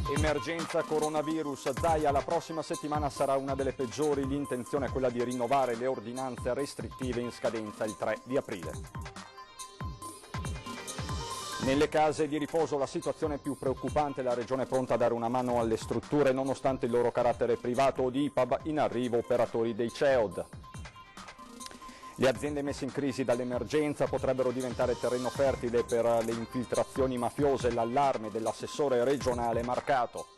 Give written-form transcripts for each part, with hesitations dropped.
Emergenza coronavirus, Zaia la prossima settimana sarà una delle peggiori, l'intenzione è quella di rinnovare le ordinanze restrittive in scadenza il 3 di aprile. Nelle case di riposo la situazione è più preoccupante, la Regione è pronta a dare una mano alle strutture nonostante il loro carattere privato o di IPAB, in arrivo operatori dei CEOD. Le aziende messe in crisi dall'emergenza potrebbero diventare terreno fertile per le infiltrazioni mafiose, l'allarme dell'assessore regionale Marcato.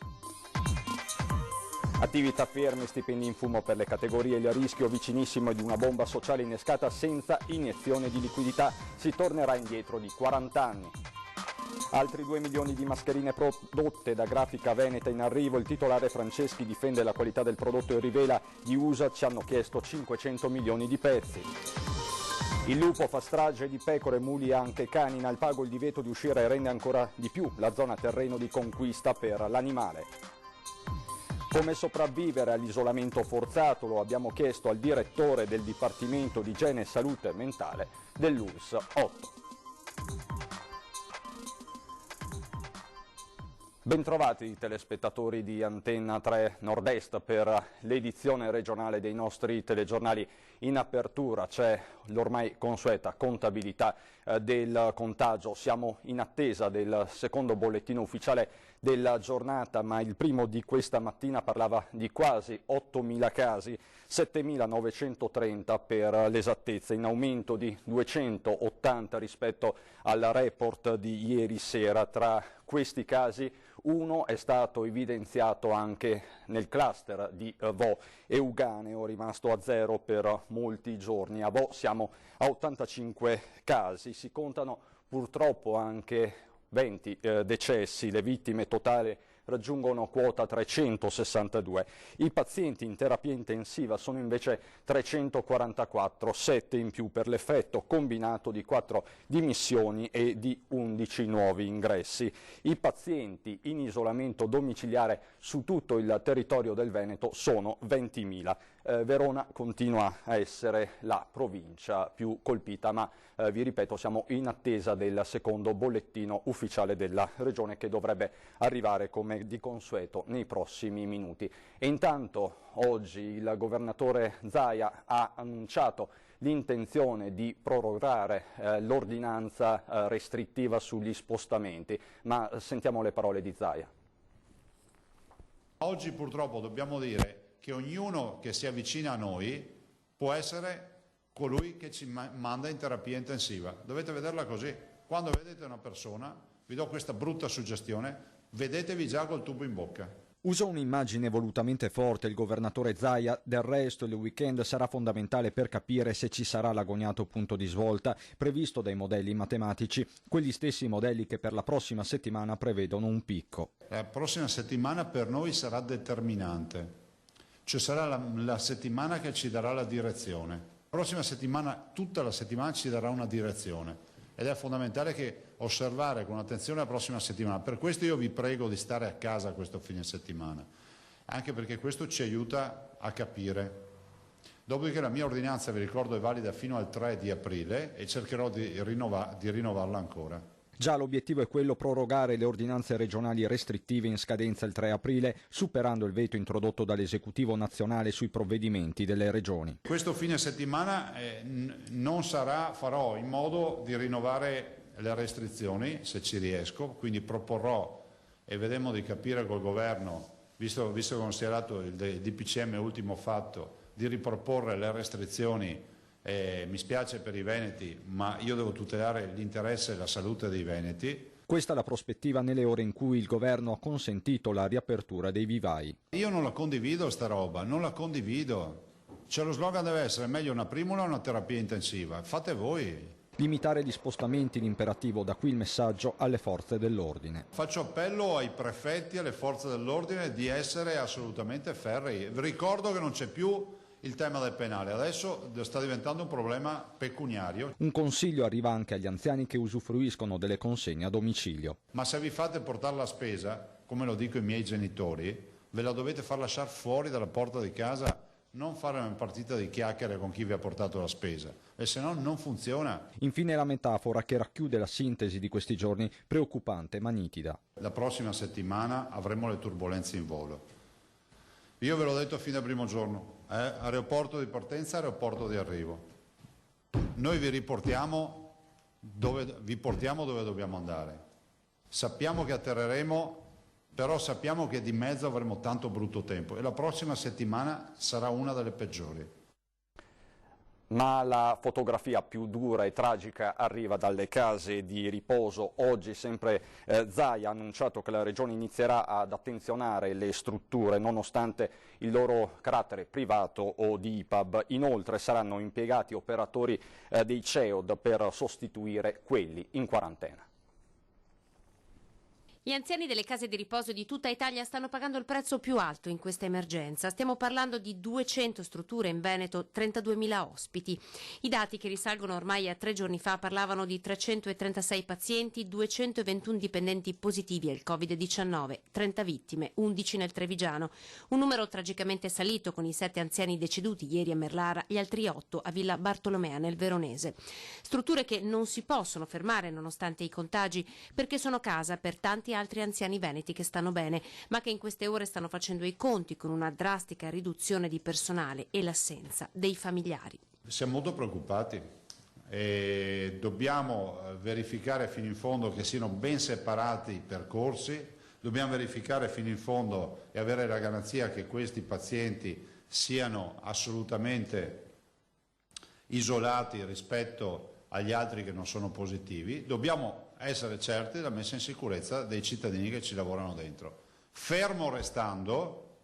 Attività ferme, stipendi in fumo per le categorie, il rischio vicinissimo di una bomba sociale innescata senza iniezione di liquidità, si tornerà indietro di 40 anni. Altri 2 milioni di mascherine prodotte da Grafica Veneta in arrivo, il titolare Franceschi difende la qualità del prodotto e rivela gli USA ci hanno chiesto 500 milioni di pezzi. Il lupo fa strage di pecore, muli e anche cani, in Alpago il divieto di uscire rende ancora di più la zona terreno di conquista per l'animale. Come sopravvivere all'isolamento forzato lo abbiamo chiesto al direttore del Dipartimento di Igiene e Salute Mentale dell'ULSS 8. Bentrovati telespettatori di Antenna 3 Nord-Est per l'edizione regionale dei nostri telegiornali. In apertura c'è l'ormai consueta contabilità del contagio. Siamo in attesa del secondo bollettino ufficiale della giornata, ma il primo di questa mattina parlava di quasi 8.000 casi, 7.930 per l'esattezza, in aumento di 280 rispetto al report di ieri sera. Tra questi casi uno è stato evidenziato anche nel cluster di Vo, Euganeo, rimasto a zero per molti giorni. A Vo siamo a 85 casi, si contano purtroppo anche 20 decessi, le vittime totali raggiungono quota 362. I pazienti in terapia intensiva sono invece 344, 7 in più per l'effetto combinato di 4 dimissioni e di 11 nuovi ingressi. I pazienti in isolamento domiciliare su tutto il territorio del Veneto sono 20.000. Verona continua a essere la provincia più colpita, ma vi ripeto, siamo in attesa del secondo bollettino ufficiale della Regione che dovrebbe arrivare come di consueto nei prossimi minuti. E intanto oggi il governatore Zaia ha annunciato l'intenzione di prorogare l'ordinanza restrittiva sugli spostamenti, ma sentiamo le parole di Zaia. Oggi purtroppo dobbiamo dire che ognuno che si avvicina a noi può essere colui che ci manda in terapia intensiva. Dovete vederla così. Quando vedete una persona, vi do questa brutta suggestione, vedetevi già col tubo in bocca. Usa un'immagine volutamente forte il governatore Zaia, del resto il weekend sarà fondamentale per capire se ci sarà l'agognato punto di svolta previsto dai modelli matematici, quegli stessi modelli che per la prossima settimana prevedono un picco. La prossima settimana per noi sarà determinante, cioè sarà la settimana che ci darà la direzione. La prossima settimana, tutta la settimana ci darà una direzione ed è fondamentale che osservare con attenzione la prossima settimana. Per questo io vi prego di stare a casa questo fine settimana, anche perché questo ci aiuta a capire. Dopodiché la mia ordinanza, vi ricordo, è valida fino al 3 di aprile e cercherò di rinnovarla ancora. Già l'obiettivo è quello prorogare le ordinanze regionali restrittive in scadenza il 3 aprile, superando il veto introdotto dall'esecutivo nazionale sui provvedimenti delle regioni. Questo fine settimana farò in modo di rinnovare le restrizioni, se ci riesco, quindi proporrò e vedremo di capire col governo, visto considerato il DPCM ultimo fatto, di riproporre le restrizioni. Mi spiace per i veneti, ma io devo tutelare l'interesse e la salute dei veneti. Questa è la prospettiva nelle ore in cui il governo ha consentito la riapertura dei vivai. Io non la condivido sta roba, non la condivido. Cioè lo slogan deve essere meglio una primula o una terapia intensiva, fate voi. Limitare gli spostamenti, l'imperativo, da qui il messaggio alle forze dell'ordine. Faccio appello ai prefetti e alle forze dell'ordine di essere assolutamente ferrei. Vi ricordo che non c'è più il tema del penale, adesso sta diventando un problema pecuniario. Un consiglio arriva anche agli anziani che usufruiscono delle consegne a domicilio. Ma se vi fate portare la spesa, come lo dico ai miei genitori, ve la dovete far lasciare fuori dalla porta di casa, non fare una partita di chiacchiere con chi vi ha portato la spesa, e se no non funziona. Infine la metafora che racchiude la sintesi di questi giorni, preoccupante ma nitida. La prossima settimana avremo le turbolenze in volo. Io ve l'ho detto fin dal primo giorno, aeroporto di partenza, aeroporto di arrivo. Noi vi portiamo dove dobbiamo andare. Sappiamo che atterreremo, però sappiamo che di mezzo avremo tanto brutto tempo e la prossima settimana sarà una delle peggiori. Ma la fotografia più dura e tragica arriva dalle case di riposo. Oggi sempre Zaia ha annunciato che la Regione inizierà ad attenzionare le strutture nonostante il loro carattere privato o di IPAB. Inoltre saranno impiegati operatori dei CEOD per sostituire quelli in quarantena. Gli anziani delle case di riposo di tutta Italia stanno pagando il prezzo più alto in questa emergenza. Stiamo parlando di 200 strutture in Veneto, 32.000 ospiti. I dati, che risalgono ormai a 3 giorni fa, parlavano di 336 pazienti, 221 dipendenti positivi al Covid-19, 30 vittime, 11 nel Trevigiano. Un numero tragicamente salito con i 7 anziani deceduti ieri a Merlara, gli altri 8 a Villa Bartolomea nel Veronese. Strutture che non si possono fermare nonostante i contagi, perché sono casa per tanti altri anziani veneti che stanno bene, ma che in queste ore stanno facendo i conti con una drastica riduzione di personale e l'assenza dei familiari. Siamo molto preoccupati e dobbiamo verificare fino in fondo che siano ben separati i percorsi, dobbiamo verificare fino in fondo e avere la garanzia che questi pazienti siano assolutamente isolati rispetto agli altri che non sono positivi. Dobbiamo essere certi della messa in sicurezza dei cittadini che ci lavorano dentro. Fermo restando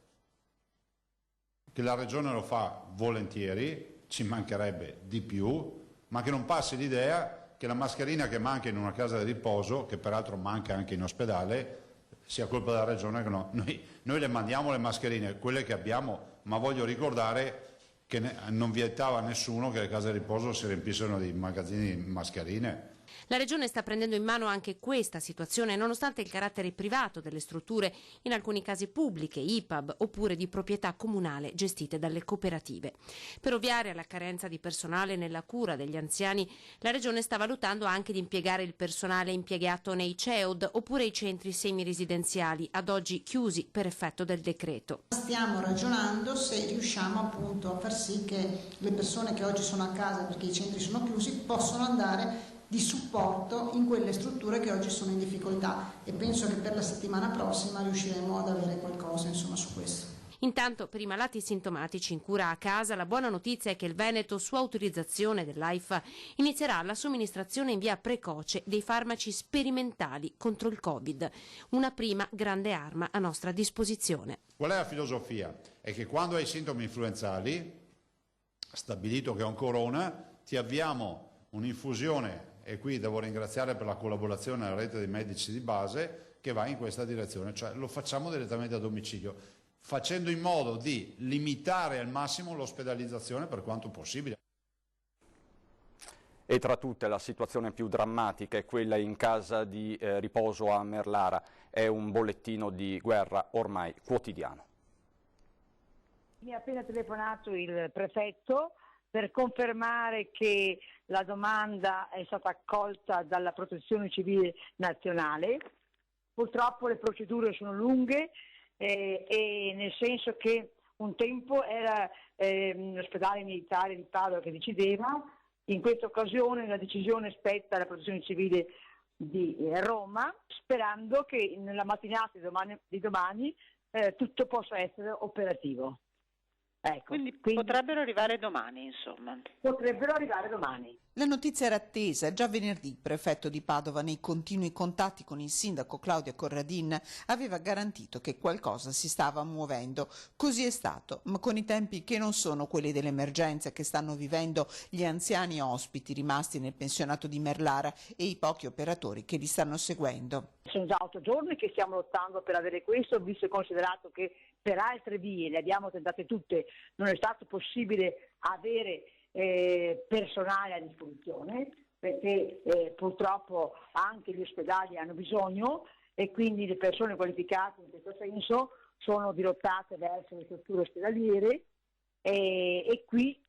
che la Regione lo fa volentieri, ci mancherebbe di più, ma che non passi l'idea che la mascherina che manca in una casa di riposo, che peraltro manca anche in ospedale, sia colpa della Regione. Che no. Noi le mandiamo le mascherine, quelle che abbiamo, ma voglio ricordare che non vietava nessuno che le case di riposo si riempissero di magazzini di mascherine. La Regione sta prendendo in mano anche questa situazione, nonostante il carattere privato delle strutture, in alcuni casi pubbliche, IPAB, oppure di proprietà comunale gestite dalle cooperative. Per ovviare alla carenza di personale nella cura degli anziani, la Regione sta valutando anche di impiegare il personale impiegato nei CEOD oppure i centri semiresidenziali, ad oggi chiusi per effetto del decreto. Stiamo ragionando se riusciamo appunto a far sì che le persone che oggi sono a casa perché i centri sono chiusi possano andare di supporto in quelle strutture che oggi sono in difficoltà, e penso che per la settimana prossima riusciremo ad avere qualcosa su questo. Intanto, per i malati sintomatici in cura a casa, la buona notizia è che il Veneto, su autorizzazione dell'AIFA, inizierà la somministrazione in via precoce dei farmaci sperimentali contro il Covid, una prima grande arma a nostra disposizione. Qual è la filosofia? È che quando hai sintomi influenzali, stabilito che è un corona, ti avviamo un'infusione, e qui devo ringraziare per la collaborazione della rete dei medici di base, che va in questa direzione, cioè lo facciamo direttamente a domicilio, facendo in modo di limitare al massimo l'ospedalizzazione per quanto possibile. E tra tutte la situazione più drammatica è quella in casa di riposo a Merlara. È un bollettino di guerra ormai quotidiano. Mi ha appena telefonato il prefetto per confermare che la domanda è stata accolta dalla Protezione Civile Nazionale. Purtroppo le procedure sono lunghe, e nel senso che un tempo era l'ospedale militare di Padova che decideva, in questa occasione la decisione spetta alla Protezione Civile di Roma, sperando che nella mattinata di domani tutto possa essere operativo. Ecco, quindi potrebbero arrivare domani, insomma. Potrebbero arrivare domani. La notizia era attesa. Già venerdì il prefetto di Padova, nei continui contatti con il sindaco Claudia Corradin, aveva garantito che qualcosa si stava muovendo. Così è stato, ma con i tempi che non sono quelli dell'emergenza che stanno vivendo gli anziani ospiti rimasti nel pensionato di Merlara e i pochi operatori che li stanno seguendo. Sono già 8 giorni che stiamo lottando per avere questo, visto e considerato che per altre vie, le abbiamo tentate tutte, non è stato possibile avere personale a disposizione, perché purtroppo anche gli ospedali hanno bisogno, e quindi le persone qualificate in questo senso sono dirottate verso le strutture ospedaliere e qui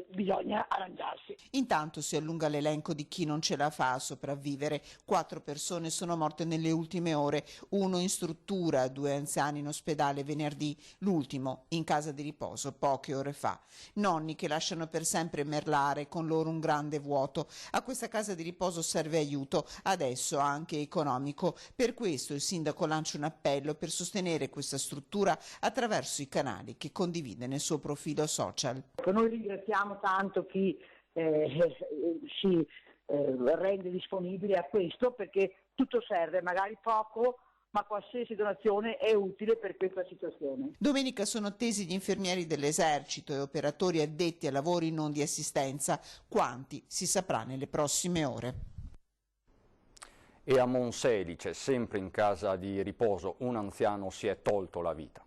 bisogna arrangiarsi. Intanto si allunga l'elenco di chi non ce la fa a sopravvivere. 4 persone sono morte nelle ultime ore, 1 in struttura, 2 anziani in ospedale venerdì, l'ultimo in casa di riposo poche ore fa. Nonni che lasciano per sempre merlare, con loro un grande vuoto. A questa casa di riposo serve aiuto, adesso anche economico. Per questo il sindaco lancia un appello per sostenere questa struttura attraverso i canali che condivide nel suo profilo social. Noi ringraziamo tanto chi si rende disponibile a questo, perché tutto serve, magari poco, ma qualsiasi donazione è utile per questa situazione. Domenica sono attesi gli infermieri dell'esercito e operatori addetti a lavori non di assistenza. Quanti si saprà nelle prossime ore. E a Monselice, sempre in casa di riposo, un anziano si è tolto la vita.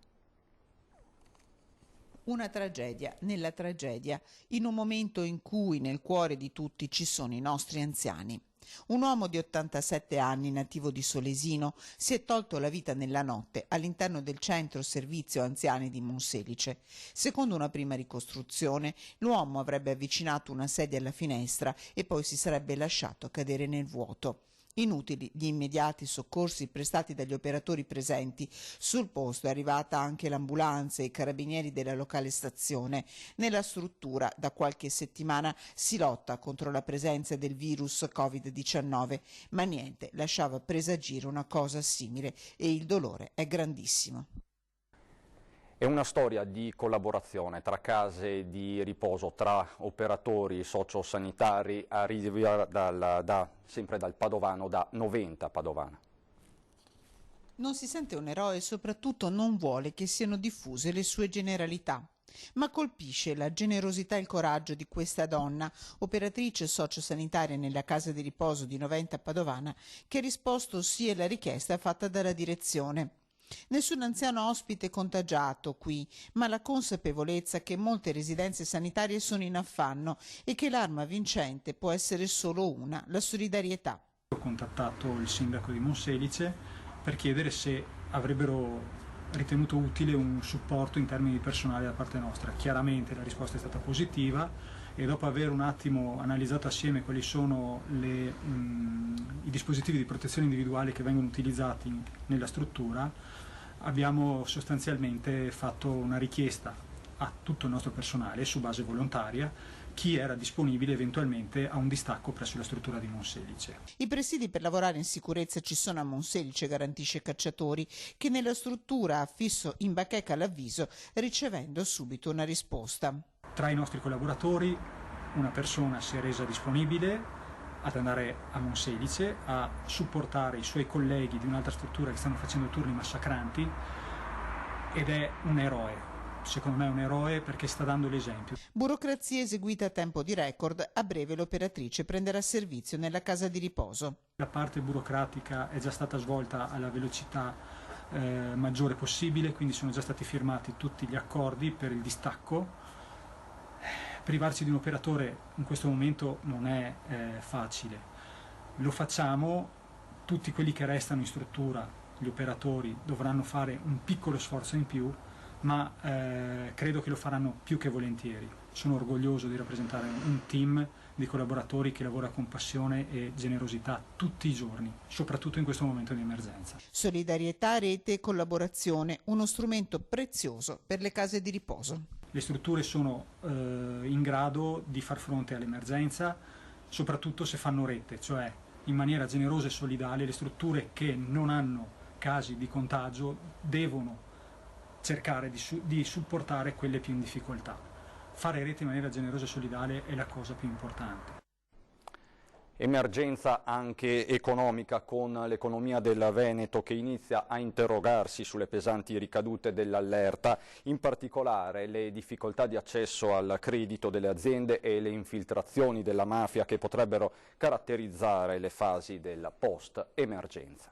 Una tragedia nella tragedia, in un momento in cui nel cuore di tutti ci sono i nostri anziani. Un uomo di 87 anni, nativo di Solesino, si è tolto la vita nella notte all'interno del centro servizio anziani di Monselice. Secondo una prima ricostruzione, l'uomo avrebbe avvicinato una sedia alla finestra e poi si sarebbe lasciato cadere nel vuoto. Inutili gli immediati soccorsi prestati dagli operatori presenti. Sul posto è arrivata anche l'ambulanza e i carabinieri della locale stazione. Nella struttura da qualche settimana si lotta contro la presenza del virus Covid-19, ma niente lasciava presagire una cosa simile e il dolore è grandissimo. È una storia di collaborazione tra case di riposo, tra operatori sociosanitari, arriva sempre dal Padovano, da Noventa Padovana. Non si sente un eroe e soprattutto non vuole che siano diffuse le sue generalità. Ma colpisce la generosità e il coraggio di questa donna, operatrice sociosanitaria nella casa di riposo di Noventa Padovana, che ha risposto sì alla richiesta fatta dalla direzione. Nessun anziano ospite contagiato qui, ma la consapevolezza che molte residenze sanitarie sono in affanno e che l'arma vincente può essere solo una, la solidarietà. Ho contattato il sindaco di Monselice per chiedere se avrebbero ritenuto utile un supporto in termini di personale da parte nostra. Chiaramente la risposta è stata positiva e dopo aver un attimo analizzato assieme quali sono i dispositivi di protezione individuale che vengono utilizzati nella struttura, abbiamo sostanzialmente fatto una richiesta a tutto il nostro personale su base volontaria chi era disponibile eventualmente a un distacco presso la struttura di Monselice. I presidi per lavorare in sicurezza ci sono a Monselice, garantisce Cacciatori, che nella struttura ha affisso in bacheca l'avviso ricevendo subito una risposta. Tra i nostri collaboratori una persona si è resa disponibile ad andare a Monselice a supportare i suoi colleghi di un'altra struttura che stanno facendo turni massacranti ed è un eroe. Secondo me è un eroe perché sta dando l'esempio. Burocrazia eseguita a tempo di record, a breve l'operatrice prenderà servizio nella casa di riposo. La parte burocratica è già stata svolta alla velocità maggiore possibile, quindi sono già stati firmati tutti gli accordi per il distacco. Privarci di un operatore in questo momento non è facile. Lo facciamo, tutti quelli che restano in struttura, gli operatori, dovranno fare un piccolo sforzo in più, ma credo che lo faranno più che volentieri. Sono orgoglioso di rappresentare un team di collaboratori che lavora con passione e generosità tutti i giorni, soprattutto in questo momento di emergenza. Solidarietà, rete e collaborazione, uno strumento prezioso per le case di riposo. Le strutture sono in grado di far fronte all'emergenza, soprattutto se fanno rete, cioè in maniera generosa e solidale le strutture che non hanno casi di contagio devono cercare di supportare quelle più in difficoltà. Fare rete in maniera generosa e solidale è la cosa più importante. Emergenza anche economica, con l'economia del Veneto che inizia a interrogarsi sulle pesanti ricadute dell'allerta, in particolare le difficoltà di accesso al credito delle aziende e le infiltrazioni della mafia che potrebbero caratterizzare le fasi della post-emergenza.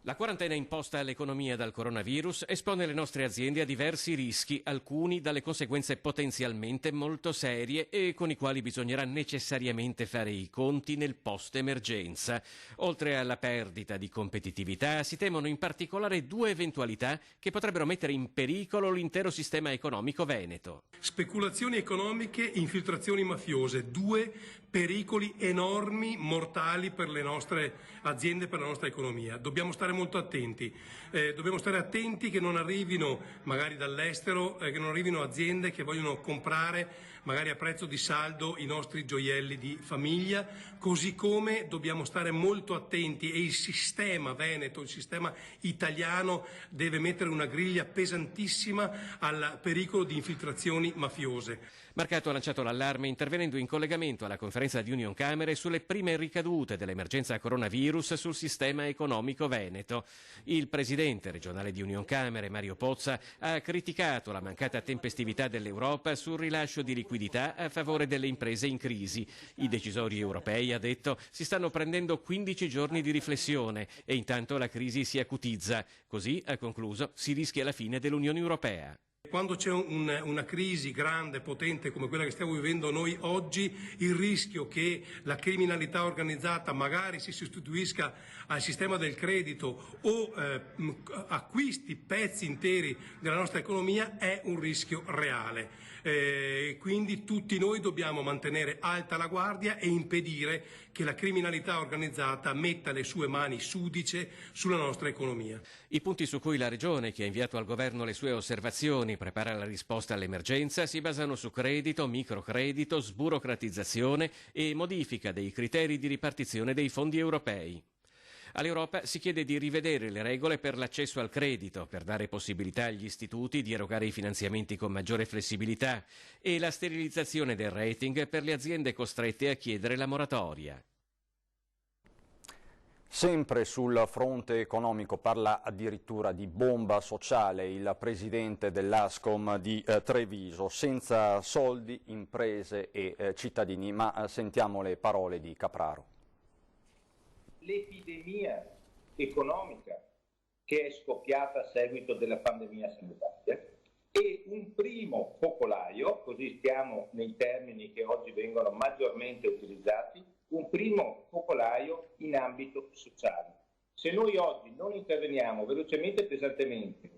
La quarantena imposta all'economia dal coronavirus espone le nostre aziende a diversi rischi, alcuni dalle conseguenze potenzialmente molto serie e con i quali bisognerà necessariamente fare i conti nel post-emergenza. Oltre alla perdita di competitività, si temono in particolare due eventualità che potrebbero mettere in pericolo l'intero sistema economico veneto. Speculazioni economiche, infiltrazioni mafiose, due pericoli enormi, mortali per le nostre aziende, per la nostra economia. Dobbiamo stare molto attenti, dobbiamo stare attenti che non arrivino magari dall'estero, che non arrivino aziende che vogliono comprare magari a prezzo di saldo i nostri gioielli di famiglia, così come dobbiamo stare molto attenti e il sistema veneto, il sistema italiano deve mettere una griglia pesantissima al pericolo di infiltrazioni mafiose. Marcato ha lanciato l'allarme intervenendo in collegamento alla conferenza di Unioncamere sulle prime ricadute dell'emergenza coronavirus sul sistema economico veneto. Il presidente regionale di Unioncamere, Mario Pozza, ha criticato la mancata tempestività dell'Europa sul rilascio di liquidità a favore delle imprese in crisi. I decisori europei, ha detto, si stanno prendendo 15 giorni di riflessione e intanto la crisi si acutizza. Così, ha concluso, si rischia la fine dell'Unione Europea. Quando c'è una crisi grande, potente come quella che stiamo vivendo noi oggi, il rischio che la criminalità organizzata magari si sostituisca al sistema del credito o acquisti pezzi interi della nostra economia è un rischio reale. Quindi tutti noi dobbiamo mantenere alta la guardia e impedire che la criminalità organizzata metta le sue mani sudice sulla nostra economia. I punti su cui la Regione, che ha inviato al Governo le sue osservazioni, prepara la risposta all'emergenza, si basano su credito, microcredito, sburocratizzazione e modifica dei criteri di ripartizione dei fondi europei. All'Europa si chiede di rivedere le regole per l'accesso al credito, per dare possibilità agli istituti di erogare i finanziamenti con maggiore flessibilità e la sterilizzazione del rating per le aziende costrette a chiedere la moratoria. Sempre sul fronte economico parla addirittura di bomba sociale il presidente dell'Ascom di Treviso, senza soldi, imprese e cittadini, ma sentiamo le parole di Capraro. L'epidemia economica che è scoppiata a seguito della pandemia sanitaria e un primo focolaio, così stiamo nei termini che oggi vengono maggiormente utilizzati, un primo focolaio in ambito sociale. Se noi oggi non interveniamo velocemente e pesantemente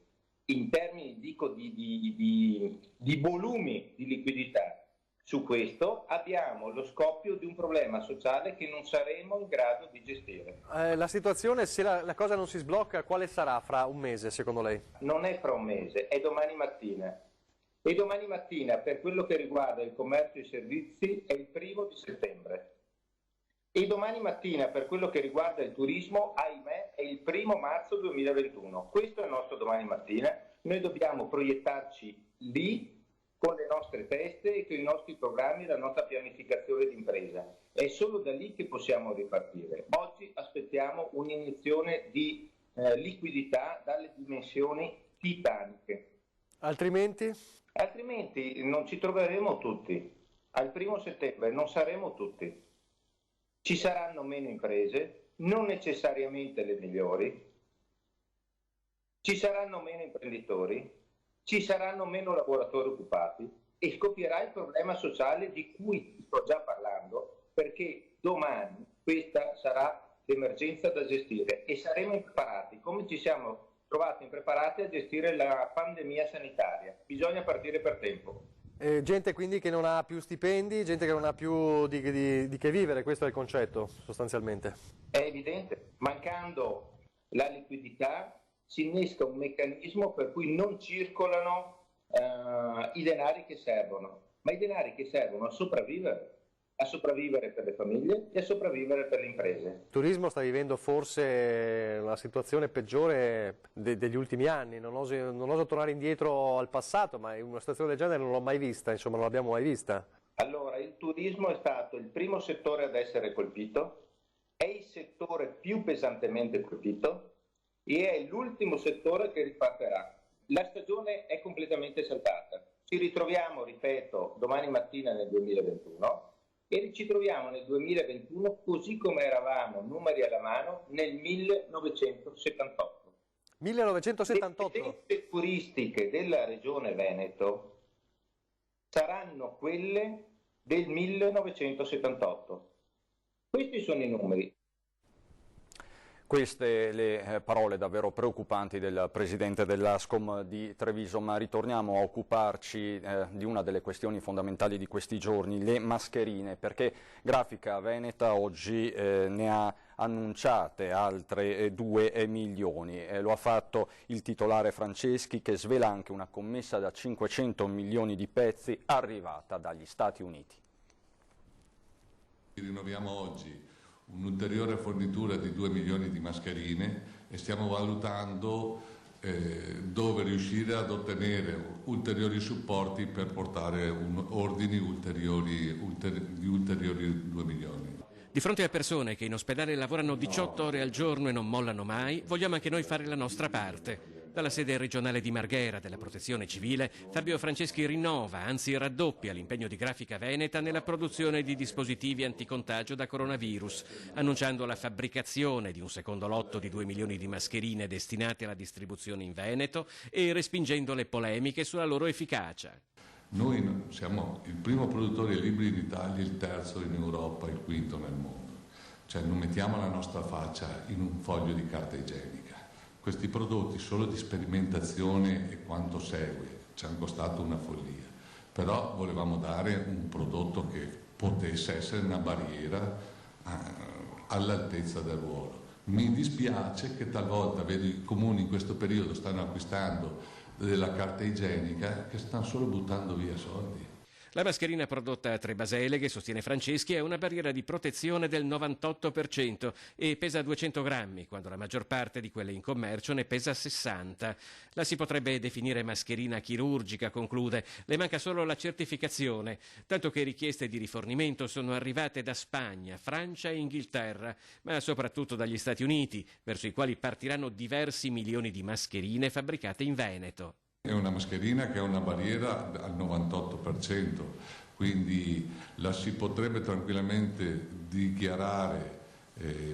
in termini di volumi di liquidità su questo, abbiamo lo scoppio di un problema sociale che non saremo in grado di gestire. La situazione, se la cosa non si sblocca, quale sarà fra un mese secondo lei? Non è fra un mese, è domani mattina. E domani mattina, per quello che riguarda il commercio e i servizi, è il 1° settembre. E domani mattina, per quello che riguarda il turismo, ahimè, è il 1° marzo 2021. Questo è il nostro domani mattina. Noi dobbiamo proiettarci lì con le nostre teste e con i nostri programmi e la nostra pianificazione di impresa. È solo da lì che possiamo ripartire. Oggi aspettiamo un'iniezione di liquidità dalle dimensioni titaniche. Altrimenti? Altrimenti non ci troveremo tutti. Al 1° settembre non saremo tutti. Ci saranno meno imprese, non necessariamente le migliori, ci saranno meno imprenditori, ci saranno meno lavoratori occupati e scoppierà il problema sociale di cui sto già parlando, perché domani questa sarà l'emergenza da gestire e saremo impreparati, come ci siamo trovati impreparati a gestire la pandemia sanitaria. Bisogna partire per tempo. Gente quindi che non ha più stipendi, gente che non ha più di che vivere, questo è il concetto sostanzialmente. È evidente, mancando la liquidità si innesca un meccanismo per cui non circolano i denari che servono, ma i denari che servono a sopravvivere per le famiglie e a sopravvivere per le imprese. Il turismo sta vivendo forse una situazione peggiore degli ultimi anni, non oso tornare indietro al passato, ma una situazione del genere non l'ho mai vista, insomma non l'abbiamo mai vista. Allora, il turismo è stato il primo settore ad essere colpito, è il settore più pesantemente colpito e è l'ultimo settore che ripartirà. La stagione è completamente saltata. Ci ritroviamo, ripeto, domani mattina nel 2021 e ci troviamo nel 2021 così come eravamo, numeri alla mano, nel 1978. 1978? Le tendenze turistiche della Regione Veneto saranno quelle del 1978. Questi sono i numeri. Queste le parole davvero preoccupanti del presidente dell'Ascom di Treviso, ma ritorniamo a occuparci di una delle questioni fondamentali di questi giorni, le mascherine, perché Grafica Veneta oggi ne ha annunciate altre 2 milioni. Lo ha fatto il titolare Franceschi, che svela anche una commessa da 500 milioni di pezzi arrivata dagli Stati Uniti. Rinnoviamo oggi un'ulteriore fornitura di 2 milioni di mascherine e stiamo valutando dove riuscire ad ottenere ulteriori supporti per portare ordini ulteriori di ulteriori 2 milioni. Di fronte a persone che in ospedale lavorano 18 ore al giorno e non mollano mai, vogliamo anche noi fare la nostra parte. Dalla sede regionale di Marghera della Protezione Civile, Fabio Franceschi rinnova, anzi raddoppia l'impegno di Grafica Veneta nella produzione di dispositivi anticontagio da coronavirus, annunciando la fabbricazione di un secondo lotto di 2 milioni di mascherine destinate alla distribuzione in Veneto e respingendo le polemiche sulla loro efficacia. Noi siamo il primo produttore di libri in Italia, il terzo in Europa, il quinto nel mondo. Cioè non mettiamo la nostra faccia in un foglio di carta igienica. Questi prodotti solo di sperimentazione e quanto segue ci hanno costato una follia, però volevamo dare un prodotto che potesse essere una barriera all'altezza del ruolo. Mi dispiace che talvolta vedo i comuni in questo periodo stanno acquistando della carta igienica che stanno solo buttando via soldi. La mascherina prodotta a Tre Baseleghe, sostiene Franceschi, è una barriera di protezione del 98% e pesa 200 grammi, quando la maggior parte di quelle in commercio ne pesa 60. La si potrebbe definire mascherina chirurgica, conclude. Le manca solo la certificazione, tanto che richieste di rifornimento sono arrivate da Spagna, Francia e Inghilterra, ma soprattutto dagli Stati Uniti, verso i quali partiranno diversi milioni di mascherine fabbricate in Veneto. È una mascherina che ha una barriera al 98%, quindi la si potrebbe tranquillamente dichiarare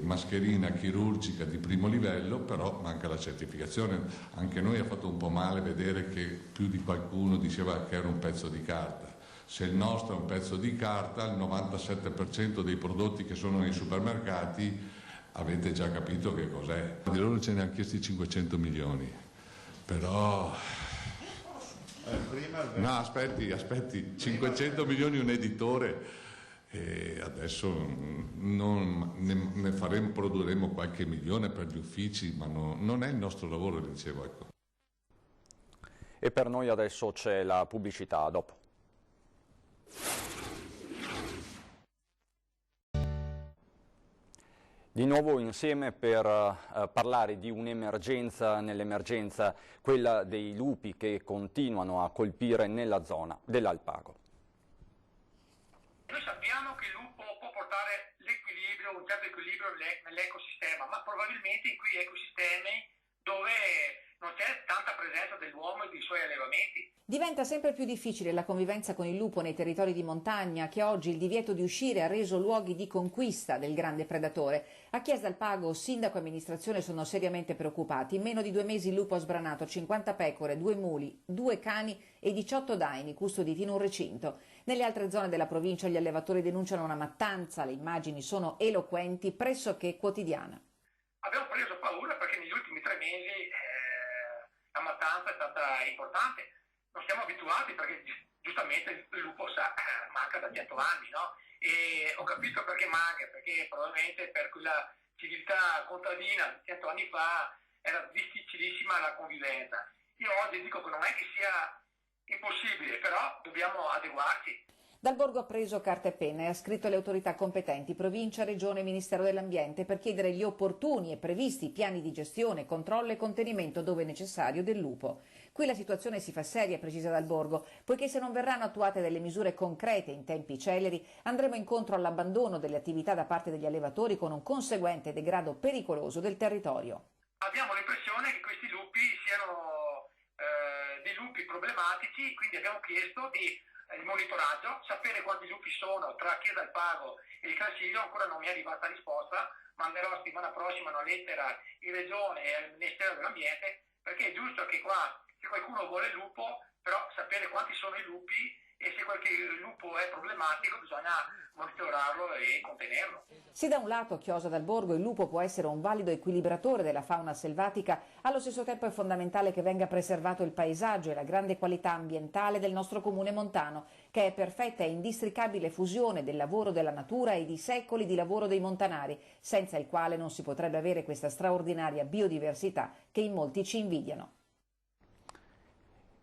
mascherina chirurgica di primo livello, però manca la certificazione. Anche noi ha fatto un po' male vedere che più di qualcuno diceva che era un pezzo di carta. Se il nostro è un pezzo di carta, il 97% dei prodotti che sono nei supermercati avete già capito che cos'è. Di loro ce ne hanno chiesti 500 milioni, però... No, aspetti, 500 milioni un editore e adesso produrremo qualche milione per gli uffici, ma non è il nostro lavoro, dicevo, ecco. E per noi adesso c'è la pubblicità, a dopo. Di nuovo insieme per parlare di un'emergenza nell'emergenza, quella dei lupi che continuano a colpire nella zona dell'Alpago. Noi sappiamo che il lupo può portare l'equilibrio, un certo equilibrio nell'ecosistema, ma probabilmente in quei ecosistemi dove non c'è tanta presenza dell'uomo e dei suoi allevamenti. Diventa sempre più difficile la convivenza con il lupo nei territori di montagna, che oggi il divieto di uscire ha reso luoghi di conquista del grande predatore. A Chiesa d'Alpago, sindaco e amministrazione sono seriamente preoccupati. In meno di 2 mesi il lupo ha sbranato 50 pecore, 2 muli, 2 cani e 18 daini custoditi in un recinto. Nelle altre zone della provincia gli allevatori denunciano una mattanza, le immagini sono eloquenti, pressoché quotidiana. Abbiamo preso paura perché negli ultimi 3 mesi la mattanza è stata importante. Non siamo abituati perché giustamente il lupo manca da 100 anni, no? E ho capito perché manca, perché probabilmente per quella civiltà contadina 100 anni fa era difficilissima la convivenza. Io oggi dico che non è che sia impossibile, però dobbiamo adeguarci. Dal Borgo ha preso carta e penna e ha scritto alle autorità competenti, provincia, regione e Ministero dell'Ambiente, per chiedere gli opportuni e previsti piani di gestione, controllo e contenimento dove necessario del lupo. Qui la situazione si fa seria, precisa Dal Borgo, poiché se non verranno attuate delle misure concrete in tempi celeri andremo incontro all'abbandono delle attività da parte degli allevatori con un conseguente degrado pericoloso del territorio. Abbiamo l'impressione che questi lupi siano dei lupi problematici, quindi abbiamo chiesto di il monitoraggio, sapere quanti lupi sono tra Chiesa del Pago e il Cansiglio. Ancora non mi è arrivata risposta, manderò la settimana prossima una lettera in Regione e al Ministero dell'Ambiente, perché è giusto che qua, se qualcuno vuole il lupo, però sapere quanti sono i lupi, e se qualche lupo è problematico bisogna monitorarlo e contenerlo. Se da un lato a Chiosa dal Borgo il lupo può essere un valido equilibratore della fauna selvatica, allo stesso tempo è fondamentale che venga preservato il paesaggio e la grande qualità ambientale del nostro comune montano, che è perfetta e indistricabile fusione del lavoro della natura e di secoli di lavoro dei montanari, senza il quale non si potrebbe avere questa straordinaria biodiversità che in molti ci invidiano.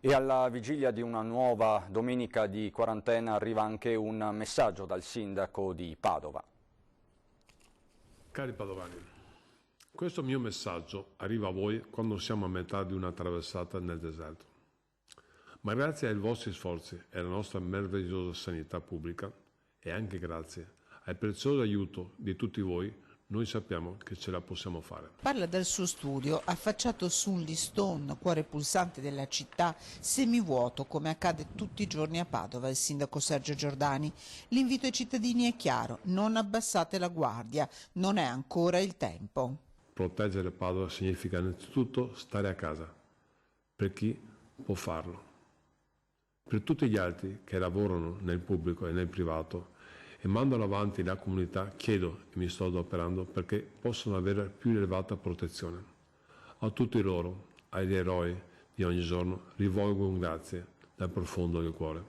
E alla vigilia di una nuova domenica di quarantena arriva anche un messaggio dal sindaco di Padova. Cari padovani, questo mio messaggio arriva a voi quando siamo a metà di una traversata nel deserto. Ma grazie ai vostri sforzi e alla nostra meravigliosa sanità pubblica, e anche grazie al prezioso aiuto di tutti voi, noi sappiamo che ce la possiamo fare. Parla dal suo studio, affacciato su un listone, cuore pulsante della città, semivuoto come accade tutti i giorni a Padova, il sindaco Sergio Giordani. L'invito ai cittadini è chiaro, non abbassate la guardia, non è ancora il tempo. Proteggere Padova significa innanzitutto stare a casa, per chi può farlo. Per tutti gli altri che lavorano nel pubblico e nel privato, e mandano avanti la comunità, chiedo e mi sto adoperando perché possano avere più elevata protezione. A tutti loro, agli eroi di ogni giorno, rivolgo un grazie dal profondo del cuore.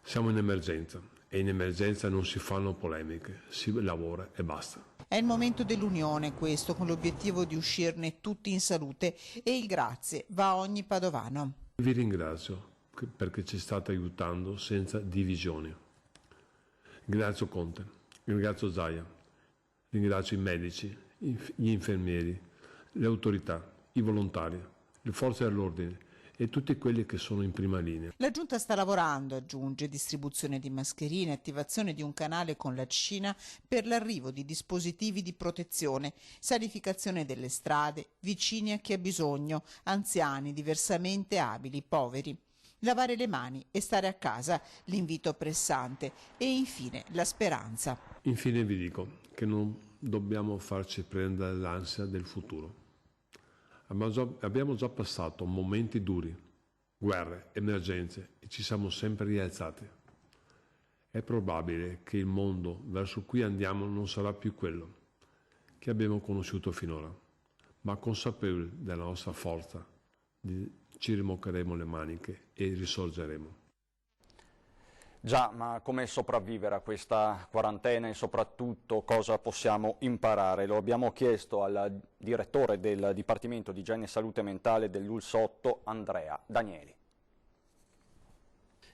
Siamo in emergenza e in emergenza non si fanno polemiche, si lavora e basta. È il momento dell'unione questo, con l'obiettivo di uscirne tutti in salute, e il grazie va a ogni padovano. Vi ringrazio perché ci state aiutando senza divisioni. Ringrazio Conte, ringrazio Zaia, ringrazio i medici, gli infermieri, le autorità, i volontari, le forze dell'ordine e tutti quelli che sono in prima linea. La Giunta sta lavorando, aggiunge, distribuzione di mascherine, attivazione di un canale con la Cina per l'arrivo di dispositivi di protezione, sanificazione delle strade, vicini a chi ha bisogno, anziani, diversamente abili, poveri. Lavare le mani e stare a casa, l'invito pressante, e infine la speranza. Infine vi dico che non dobbiamo farci prendere l'ansia del futuro. Abbiamo già passato momenti duri, guerre, emergenze, e ci siamo sempre rialzati. È probabile che il mondo verso cui andiamo non sarà più quello che abbiamo conosciuto finora, ma consapevoli della nostra forza, ci rimoccheremo le maniche e risorgeremo. Già, ma come sopravvivere a questa quarantena e soprattutto cosa possiamo imparare? Lo abbiamo chiesto al direttore del Dipartimento di Igiene e Salute Mentale dell'ULSS 8, Andrea Danieli.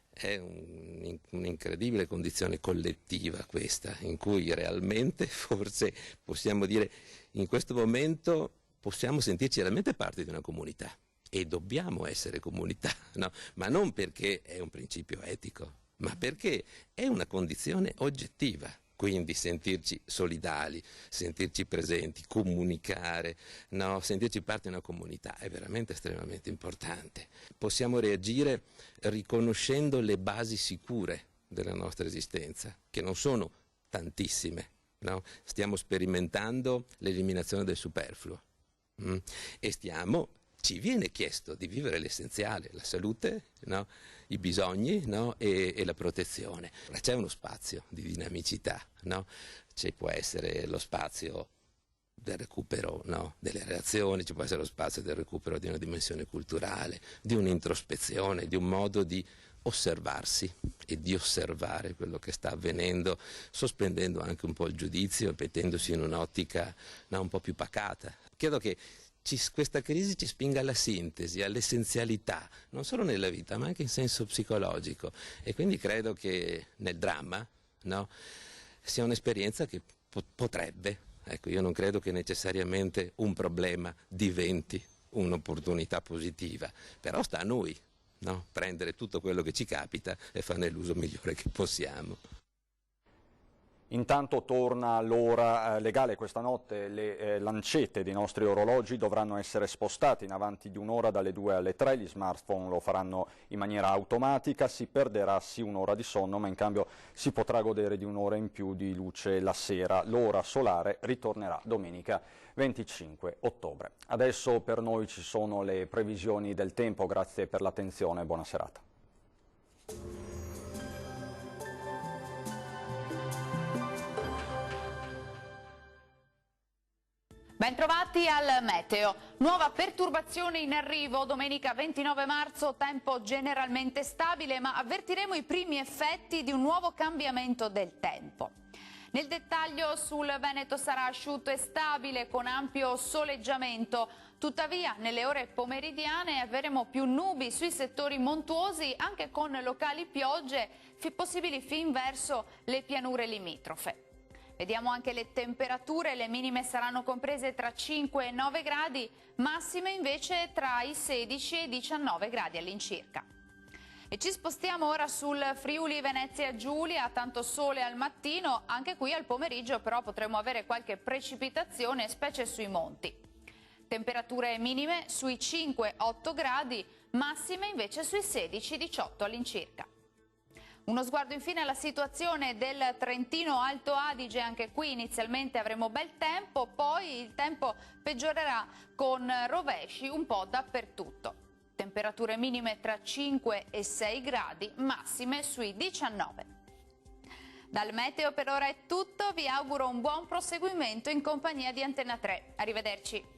È un'incredibile condizione collettiva questa, in cui realmente forse possiamo dire in questo momento possiamo sentirci realmente parte di una comunità. E dobbiamo essere comunità, no? Ma non perché è un principio etico, ma perché è una condizione oggettiva. Quindi sentirci solidali, sentirci presenti, comunicare, no? Sentirci parte di una comunità è veramente estremamente importante. Possiamo reagire riconoscendo le basi sicure della nostra esistenza, che non sono tantissime. No? Stiamo sperimentando l'eliminazione del superfluo e ci viene chiesto di vivere l'essenziale, la salute, no? I bisogni, no? e la protezione. C'è uno spazio di dinamicità, no? Ci può essere lo spazio del recupero, no? Delle reazioni, ci può essere lo spazio del recupero di una dimensione culturale, di un'introspezione, di un modo di osservarsi e di osservare quello che sta avvenendo, sospendendo anche un po' il giudizio, mettendosi in un'ottica un po' più pacata. Credo che questa crisi ci spinga alla sintesi, all'essenzialità, non solo nella vita, ma anche in senso psicologico. E quindi credo che nel dramma, no, sia un'esperienza che potrebbe, ecco, io non credo che necessariamente un problema diventi un'opportunità positiva, però sta a noi, no, prendere tutto quello che ci capita e farne l'uso migliore che possiamo. Intanto torna l'ora legale. Questa notte le lancette dei nostri orologi dovranno essere spostate in avanti di un'ora dalle 2 alle 3, gli smartphone lo faranno in maniera automatica, si perderà sì un'ora di sonno, ma in cambio si potrà godere di un'ora in più di luce la sera. L'ora solare ritornerà domenica 25 ottobre. Adesso per noi ci sono le previsioni del tempo, grazie per l'attenzione, buona serata. Bentrovati al meteo. Nuova perturbazione in arrivo domenica 29 marzo, tempo generalmente stabile, ma avvertiremo i primi effetti di un nuovo cambiamento del tempo. Nel dettaglio sul Veneto sarà asciutto e stabile con ampio soleggiamento, tuttavia nelle ore pomeridiane avremo più nubi sui settori montuosi anche con locali piogge possibili fin verso le pianure limitrofe. Vediamo anche le temperature, le minime saranno comprese tra 5 e 9 gradi, massime invece tra i 16 e i 19 gradi all'incirca. E ci spostiamo ora sul Friuli Venezia Giulia, tanto sole al mattino, anche qui al pomeriggio però potremo avere qualche precipitazione, specie sui monti. Temperature minime sui 5-8 gradi, massime invece sui 16-18 all'incirca. Uno sguardo infine alla situazione del Trentino Alto Adige, anche qui inizialmente avremo bel tempo, poi il tempo peggiorerà con rovesci un po' dappertutto. Temperature minime tra 5 e 6 gradi, massime sui 19. Dal meteo per ora è tutto, vi auguro un buon proseguimento in compagnia di Antenna 3. Arrivederci.